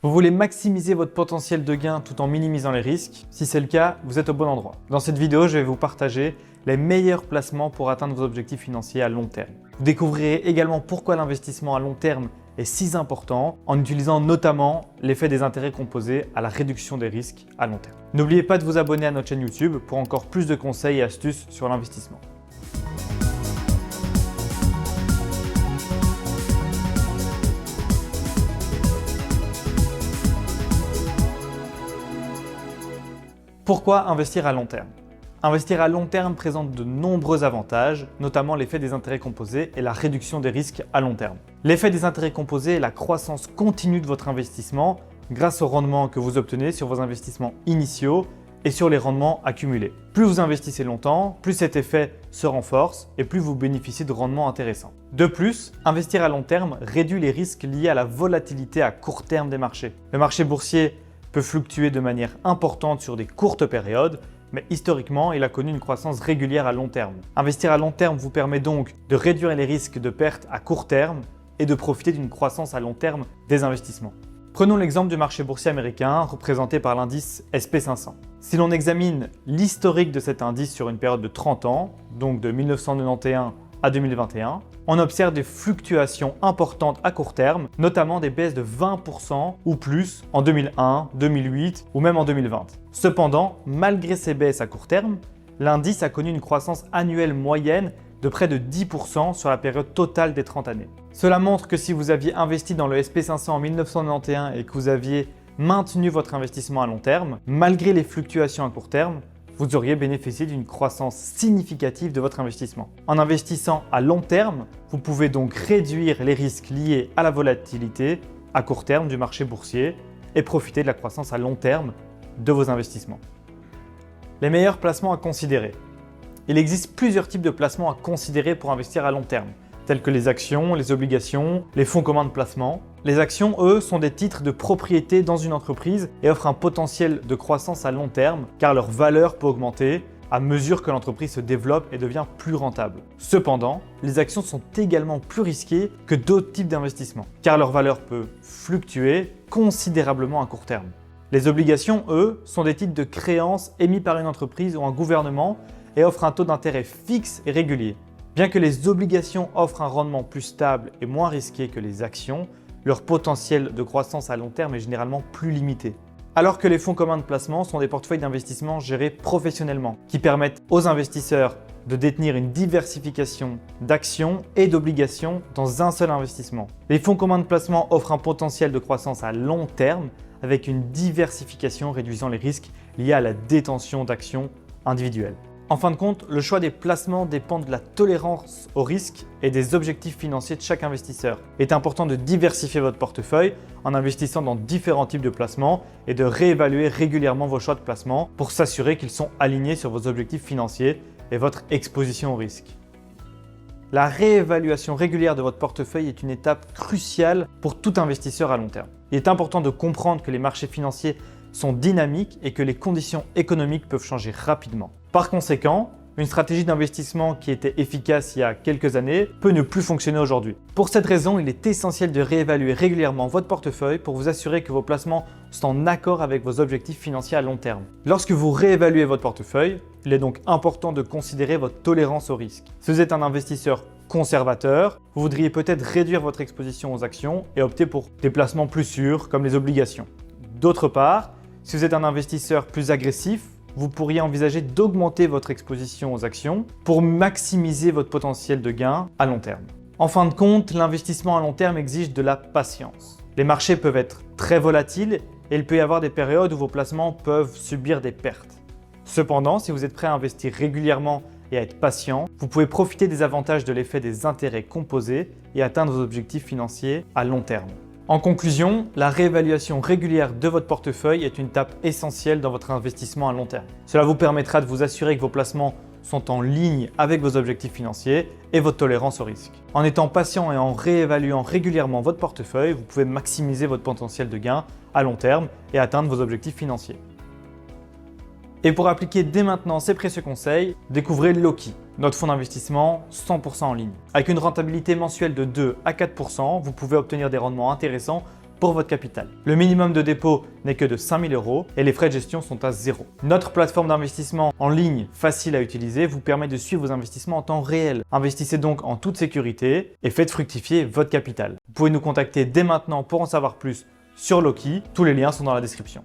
Vous voulez maximiser votre potentiel de gain tout en minimisant les risques? Si c'est le cas, vous êtes au bon endroit. Dans cette vidéo, je vais vous partager les meilleurs placements pour atteindre vos objectifs financiers à long terme. Vous découvrirez également pourquoi l'investissement à long terme est si important en utilisant notamment l'effet des intérêts composés à la réduction des risques à long terme. N'oubliez pas de vous abonner à notre chaîne YouTube pour encore plus de conseils et astuces sur l'investissement. Pourquoi investir à long terme? Investir à long terme présente de nombreux avantages, notamment l'effet des intérêts composés et la réduction des risques à long terme. L'effet des intérêts composés est la croissance continue de votre investissement grâce au rendement que vous obtenez sur vos investissements initiaux et sur les rendements accumulés. Plus vous investissez longtemps, plus cet effet se renforce et plus vous bénéficiez de rendements intéressants. De plus, investir à long terme réduit les risques liés à la volatilité à court terme des marchés. Le marché boursier peut fluctuer de manière importante sur des courtes périodes, mais historiquement, il a connu une croissance régulière à long terme. Investir à long terme vous permet donc de réduire les risques de perte à court terme et de profiter d'une croissance à long terme des investissements. Prenons l'exemple du marché boursier américain représenté par l'indice SP500. Si l'on examine l'historique de cet indice sur une période de 30 ans, donc de 1991 à 2021, on observe des fluctuations importantes à court terme, notamment des baisses de 20% ou plus en 2001, 2008 ou même en 2020. Cependant, malgré ces baisses à court terme, l'indice a connu une croissance annuelle moyenne de près de 10% sur la période totale des 30 années. Cela montre que si vous aviez investi dans le SP500 en 1991 et que vous aviez maintenu votre investissement à long terme, malgré les fluctuations à court terme, vous auriez bénéficié d'une croissance significative de votre investissement. En investissant à long terme, vous pouvez donc réduire les risques liés à la volatilité à court terme du marché boursier et profiter de la croissance à long terme de vos investissements. Les meilleurs placements à considérer. Il existe plusieurs types de placements à considérer pour investir à long terme, tels que les actions, les obligations, les fonds communs de placement. Les actions, eux, sont des titres de propriété dans une entreprise et offrent un potentiel de croissance à long terme car leur valeur peut augmenter à mesure que l'entreprise se développe et devient plus rentable. Cependant, les actions sont également plus risquées que d'autres types d'investissements car leur valeur peut fluctuer considérablement à court terme. Les obligations, eux, sont des titres de créances émis par une entreprise ou un gouvernement et offrent un taux d'intérêt fixe et régulier. Bien que les obligations offrent un rendement plus stable et moins risqué que les actions, leur potentiel de croissance à long terme est généralement plus limité. Alors que les fonds communs de placement sont des portefeuilles d'investissement gérés professionnellement, qui permettent aux investisseurs de détenir une diversification d'actions et d'obligations dans un seul investissement. Les fonds communs de placement offrent un potentiel de croissance à long terme avec une diversification réduisant les risques liés à la détention d'actions individuelles. En fin de compte, le choix des placements dépend de la tolérance au risque et des objectifs financiers de chaque investisseur. Il est important de diversifier votre portefeuille en investissant dans différents types de placements et de réévaluer régulièrement vos choix de placement pour s'assurer qu'ils sont alignés sur vos objectifs financiers et votre exposition au risque. La réévaluation régulière de votre portefeuille est une étape cruciale pour tout investisseur à long terme. Il est important de comprendre que les marchés financiers sont dynamiques et que les conditions économiques peuvent changer rapidement. Par conséquent, une stratégie d'investissement qui était efficace il y a quelques années peut ne plus fonctionner aujourd'hui. Pour cette raison, il est essentiel de réévaluer régulièrement votre portefeuille pour vous assurer que vos placements sont en accord avec vos objectifs financiers à long terme. Lorsque vous réévaluez votre portefeuille, il est donc important de considérer votre tolérance au risque. Si vous êtes un investisseur conservateur, vous voudriez peut-être réduire votre exposition aux actions et opter pour des placements plus sûrs comme les obligations. D'autre part, si vous êtes un investisseur plus agressif, vous pourriez envisager d'augmenter votre exposition aux actions pour maximiser votre potentiel de gain à long terme. En fin de compte, l'investissement à long terme exige de la patience. Les marchés peuvent être très volatiles et il peut y avoir des périodes où vos placements peuvent subir des pertes. Cependant, si vous êtes prêt à investir régulièrement et à être patient, vous pouvez profiter des avantages de l'effet des intérêts composés et atteindre vos objectifs financiers à long terme. En conclusion, la réévaluation régulière de votre portefeuille est une étape essentielle dans votre investissement à long terme. Cela vous permettra de vous assurer que vos placements sont en ligne avec vos objectifs financiers et votre tolérance au risque. En étant patient et en réévaluant régulièrement votre portefeuille, vous pouvez maximiser votre potentiel de gain à long terme et atteindre vos objectifs financiers. Et pour appliquer dès maintenant ces précieux conseils, découvrez Loki, notre fonds d'investissement 100% en ligne. Avec une rentabilité mensuelle de 2 à 4%, vous pouvez obtenir des rendements intéressants pour votre capital. Le minimum de dépôt n'est que de 5 000 € et les frais de gestion sont à 0. Notre plateforme d'investissement en ligne facile à utiliser vous permet de suivre vos investissements en temps réel. Investissez donc en toute sécurité et faites fructifier votre capital. Vous pouvez nous contacter dès maintenant pour en savoir plus sur Loki. Tous les liens sont dans la description.